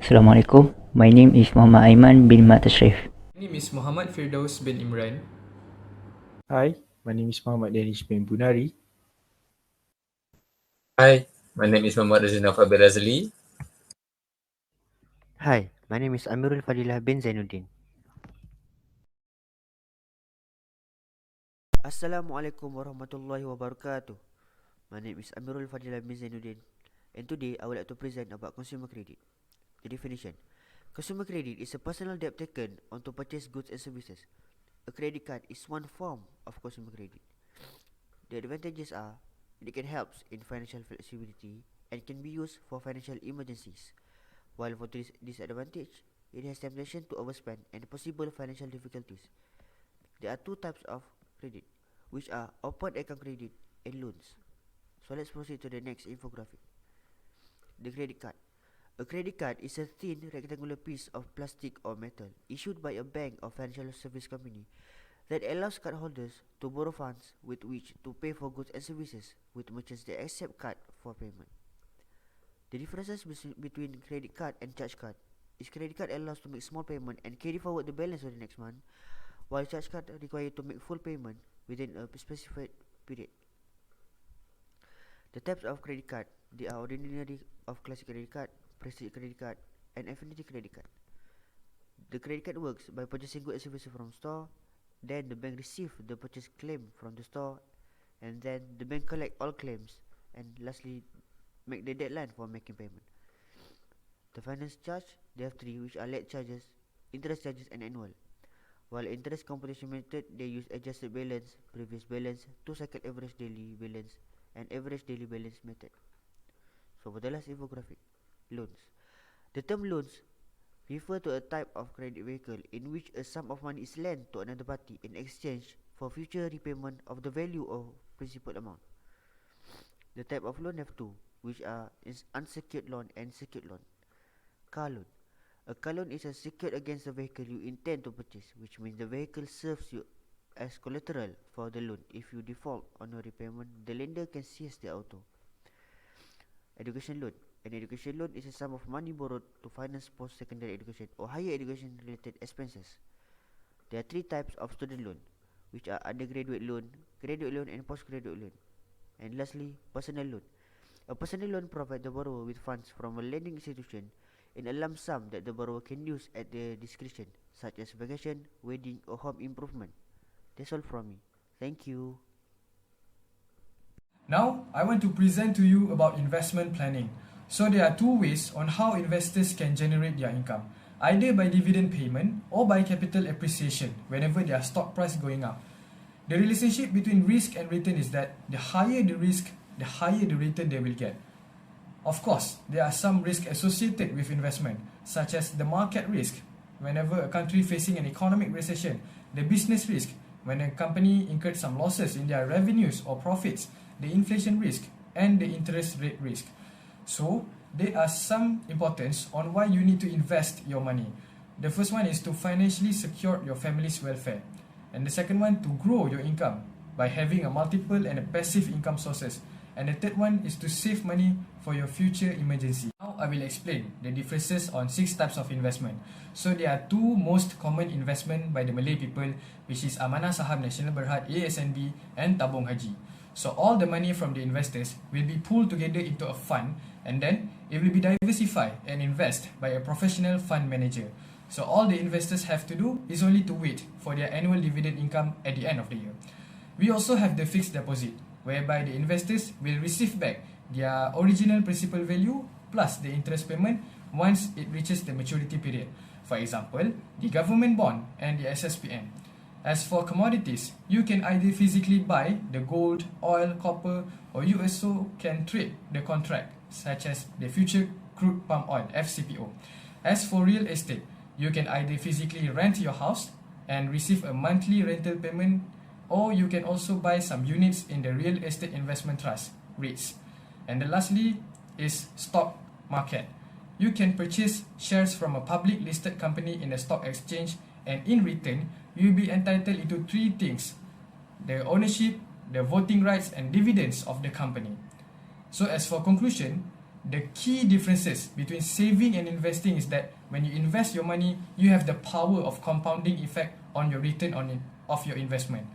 Assalamualaikum. My name is Muhammad Aiman bin Tasyrif. My name is Muhammad Firdaus bin Imran. Hi, my name is Danish bin Bunari. Hi, my name is Radzin Radzli. Hi, my name is Amirul Fadhilah bin Zainudin. Assalamualaikum warahmatullahi wabarakatuh. My name is Amirul Fadhilah bin Zainudin, and today I would like to present about consumer credit. The definition: consumer credit is a personal debt taken on to purchase goods and services. A credit card is one form of consumer credit. The advantages are it can help in financial flexibility and can be used for financial emergencies. While for this disadvantage, it has temptation to overspend and possible financial difficulties. There are two types of credit, which are open account credit and loans. So let's proceed to the next infographic. The credit card. A credit card is a thin rectangular piece of plastic or metal issued by a bank or financial service company that allows cardholders to borrow funds with which to pay for goods and services with merchants that accept card for payment. The differences between credit card and charge card is credit card allows to make small payment and carry forward the balance for the next month, while charge card required to make full payment within a specified period. The types of credit card: they are ordinary of classic credit card, prestige credit card, and affinity credit card. The credit card works by purchasing goods and services from store, then the bank receives the purchase claim from the store, and then the bank collect all claims, and lastly make the deadline for making payment. The finance charge, there are three, which are late charges, interest charges, and annual. While interest computation method, they use adjusted balance, previous balance, 2-cycle average daily balance, and average daily balance method. So for the last infographic, loans. The term loans refer to a type of credit vehicle in which a sum of money is lent to another party in exchange for future repayment of the value of principal amount. The type of loan have two, which are unsecured loan and secured loan. Car loan. A car loan is secured against the vehicle you intend to purchase, which means the vehicle serves you as collateral for the loan. If you default on your repayment, the lender can seize the auto. Education loan. An education loan is a sum of money borrowed to finance post-secondary education or higher education related expenses. There are three types of student loan, which are undergraduate loan, graduate loan, and postgraduate loan. And lastly, personal loan. A personal loan provides the borrower with funds from a lending institution in a lump sum that the borrower can use at their discretion, such as vacation, wedding, or home improvement. That's all from me. Thank you. Now, I want to present to you about investment planning. So there are two ways on how investors can generate their income, either by dividend payment or by capital appreciation whenever their stock price going up. The relationship between risk and return is that the higher the risk, the higher the return they will get. Of course, there are some risks associated with investment, such as the market risk, whenever a country facing an economic recession, the business risk, when a company incurred some losses in their revenues or profits, the inflation risk, and the interest rate risk. So, there are some importance on why you need to invest your money. The first one is to financially secure your family's welfare. And the second one, to grow your income by having a multiple and a passive income sources. And the third one is to save money for your future emergency. Now I will explain the differences on 6 types of investment. So there are two most common investment by the Malay people, which is Amanah Saham Nasional Berhad ASNB and Tabung Haji. So all the money from the investors will be pooled together into a fund, and then it will be diversified and invest by a professional fund manager. So all the investors have to do is only to wait for their annual dividend income at the end of the year. We also have the fixed deposit, whereby the investors will receive back their original principal value plus the interest payment once it reaches the maturity period. For example, the government bond and the SSPN. As for commodities, you can either physically buy the gold, oil, copper, or you also can trade the contract, such as the future crude palm oil, FCPO. As for real estate, you can either physically rent your house and receive a monthly rental payment, or you can also buy some units in the real estate investment trust, REITs. And then lastly is stock market. You can purchase shares from a public listed company in the stock exchange, and in return, you'll be entitled into 3 things: the ownership, the voting rights, and dividends of the company. So as for conclusion, The key differences between saving and investing is that when you invest your money, you have the power of compounding effect on your return of your investment.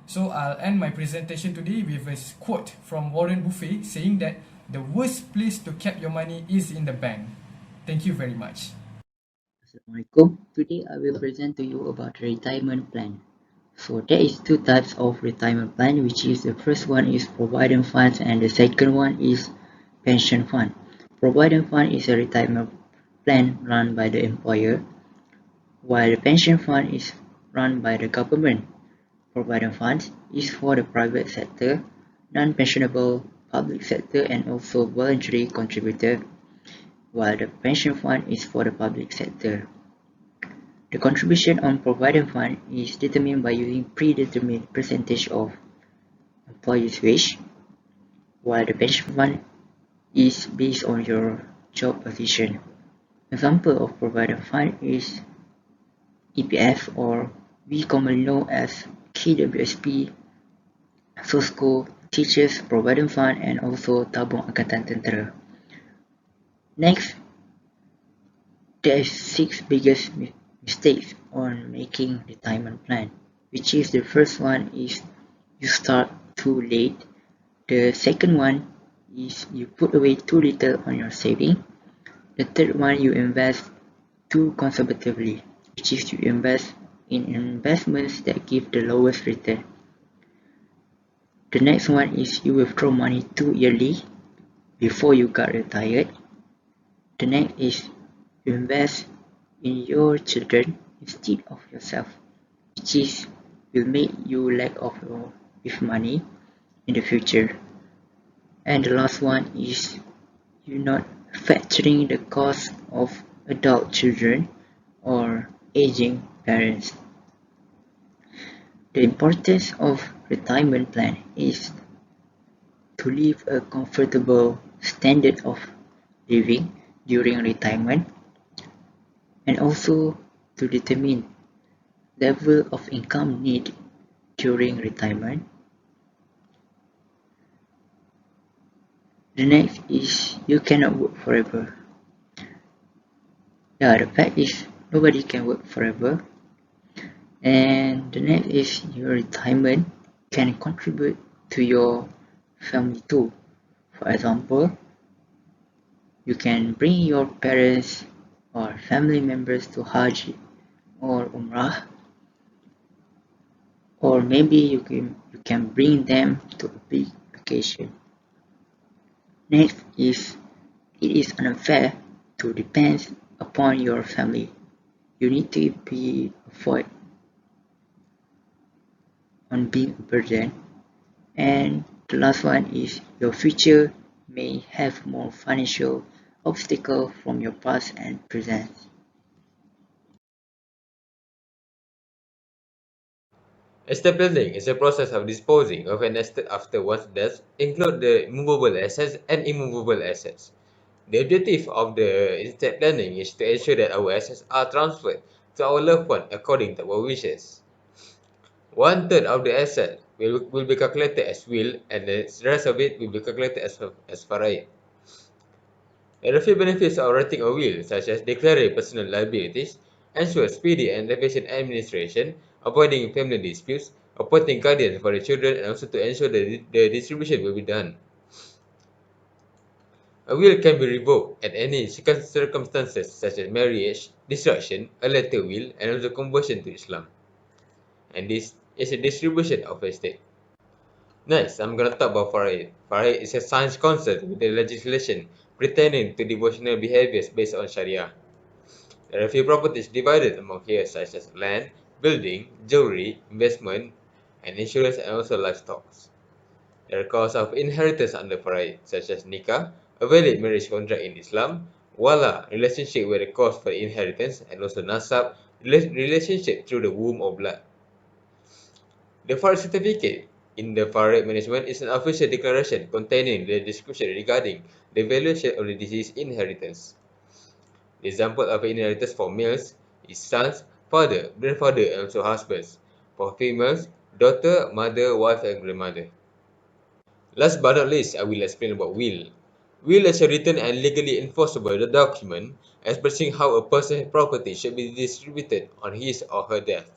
So I'll end my presentation today with a quote from Warren Buffett saying that the worst place to keep your money is in the bank. Thank you very much. Assalamualaikum. Today I will present to you about retirement plan. So there is two types of retirement plan, which is the first one is provident funds and the second one is pension fund. Provident fund is a retirement plan run by the employer, while the pension fund is run by the government. Provident funds is for the private sector, non-pensionable public sector and also voluntary contributor, while the pension fund is for the public sector. The contribution on provident fund is determined by using predetermined percentage of employee's wage, while the pension fund is based on your job position. Example of provident fund is EPF, or we commonly know as KWSP, SOSCO, Teachers Provident Fund and also Tabung Angkatan Tentera. Next, there are 6 biggest mistakes on making retirement plan, which is the first one is you start too late. The second one is you put away too little on your saving. The third one, you invest too conservatively, which is you invest in investments that give the lowest return. The next one is you withdraw money too early before you got retired. The next is you invest in your children instead of yourself, which is will make you lack of with money in the future. And the last one is you not factoring the cost of adult children or aging parents. The importance of retirement plan is to live a comfortable standard of living during retirement, and also to determine level of income need during retirement. The next is you cannot work forever. The fact is nobody can work forever. And the next is your retirement can contribute to your family too. For example, you can bring your parents or family members to Hajj or Umrah, or maybe you can bring them to a big vacation. Next is it is unfair to depend upon your family. You need to be avoid on being a burden. And the last one is your future may have more financial obstacle from your past and present. Estate planning is a process of disposing of an estate after one's death, include the movable assets and immovable assets. The objective of the estate planning is to ensure that our assets are transferred to our loved one according to our wishes. 1/3 of the asset will be calculated as will, and the rest of it will be calculated as faraid. There are a few benefits of writing a will, such as declaring personal liabilities, ensure speedy and efficient administration, avoiding family disputes, appointing guardians for the children, and also to ensure that the distribution will be done. A will can be revoked at any circumstances, such as marriage, destruction, a letter will, and also conversion to Islam. And this is a distribution of estate. Next, I'm going to talk about faraid. Faraid is a science concept with the legislation pertaining to devotional behaviors based on Sharia. There are a few properties divided among here, such as land, building, jewelry, investment, and insurance, and also livestock. There are causes of inheritance under faraid, such as nikah, a valid marriage contract in Islam, wala, relationship where the cause for inheritance, and also nasab, relationship through the womb or blood. The faraid certificate in the faraid management is an official declaration containing the description regarding the valuation of the deceased inheritance. The example of inheritance for males is sons, father, grandfather, and also husbands. For females, daughter, mother, wife, and grandmother. Last but not least, I will explain about will. Will is a written and legally enforceable document expressing how a person's property should be distributed on his or her death.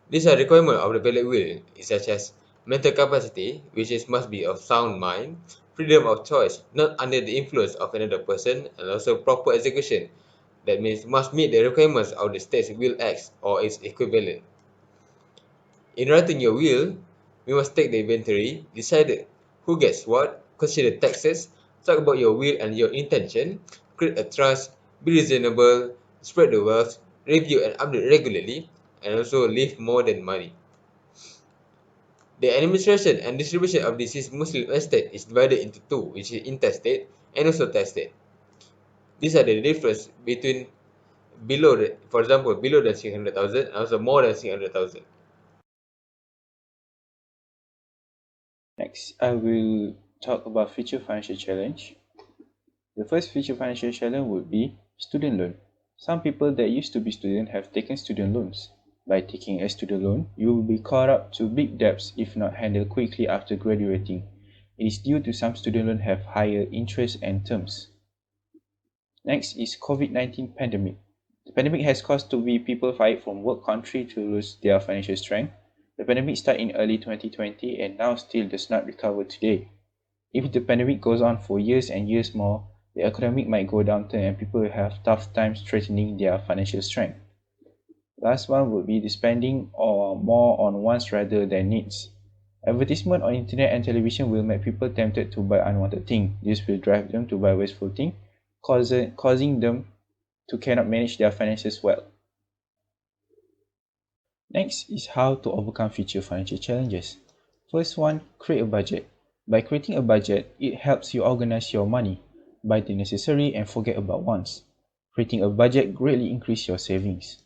These are requirements of the valid will, such as mental capacity, which must be of sound mind, freedom of choice, not under the influence of another person, and also proper execution. That means must meet the requirements of the state's will acts or its equivalent. In writing your will, we must take the inventory, decide who gets what, consider taxes, talk about your will and your intention, create a trust, be reasonable, spread the wealth, review and update regularly, and also leave more than money. The administration and distribution of this Muslim estate is divided into two, which is intestate and also testate. These are the difference between for example, below than 600,000 and also more than 600,000. Next, I will talk about future financial challenge. The first future financial challenge would be student loan. Some people that used to be students have taken student loans. By taking a student loan, you will be caught up to big debts if not handled quickly after graduating. It is due to some student loans have higher interest and terms. Next is COVID-19 pandemic. The pandemic has caused to be people fight from work country to lose their financial strength. The pandemic started in early 2020 and now still does not recover today. If the pandemic goes on for years and years more, the economic might go downturn and people will have tough times strengthening their financial strength. Last one would be the spending or more on wants rather than needs. Advertisement on internet and television will make people tempted to buy unwanted things. This will drive them to buy wasteful things, causing them to cannot manage their finances well. Next is how to overcome future financial challenges. First one, create a budget. By creating a budget, it helps you organize your money, buy the necessary and forget about wants. Creating a budget greatly increases your savings.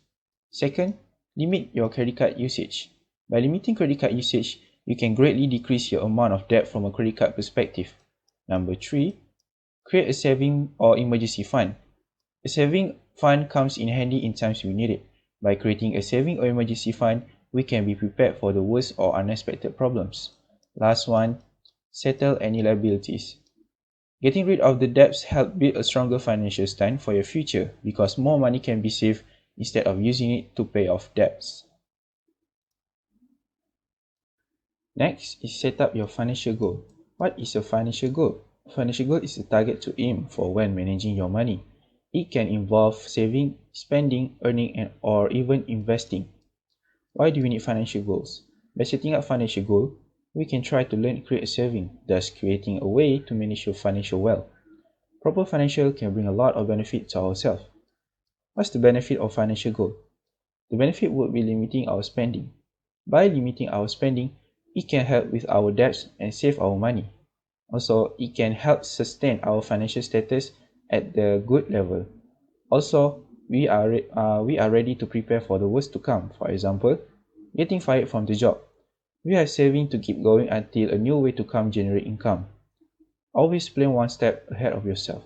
Second, limit your credit card usage. By limiting credit card usage, you can greatly decrease your amount of debt from a credit card perspective. Number 3, create a saving or emergency fund. A saving fund comes in handy in times we need it. By creating a saving or emergency fund, we can be prepared for the worst or unexpected problems. Last one, settle any liabilities. Getting rid of the debts helps build a stronger financial stand for your future because more money can be saved instead of using it to pay off debts. Next is set up your financial goal. What is a financial goal? A financial goal is a target to aim for when managing your money. It can involve saving, spending, earning, or even investing. Why do we need financial goals? By setting up financial goals, we can try to learn to create a saving, thus creating a way to manage your financial wealth. Proper financial can bring a lot of benefit to ourselves. What's the benefit of financial goal? The benefit would be limiting our spending. By limiting our spending, it can help with our debts and save our money. Also, it can help sustain our financial status at the good level. Also, we are ready to prepare for the worst to come. For example, getting fired from the job. We are saving to keep going until a new way to come generate income. Always plan one step ahead of yourself.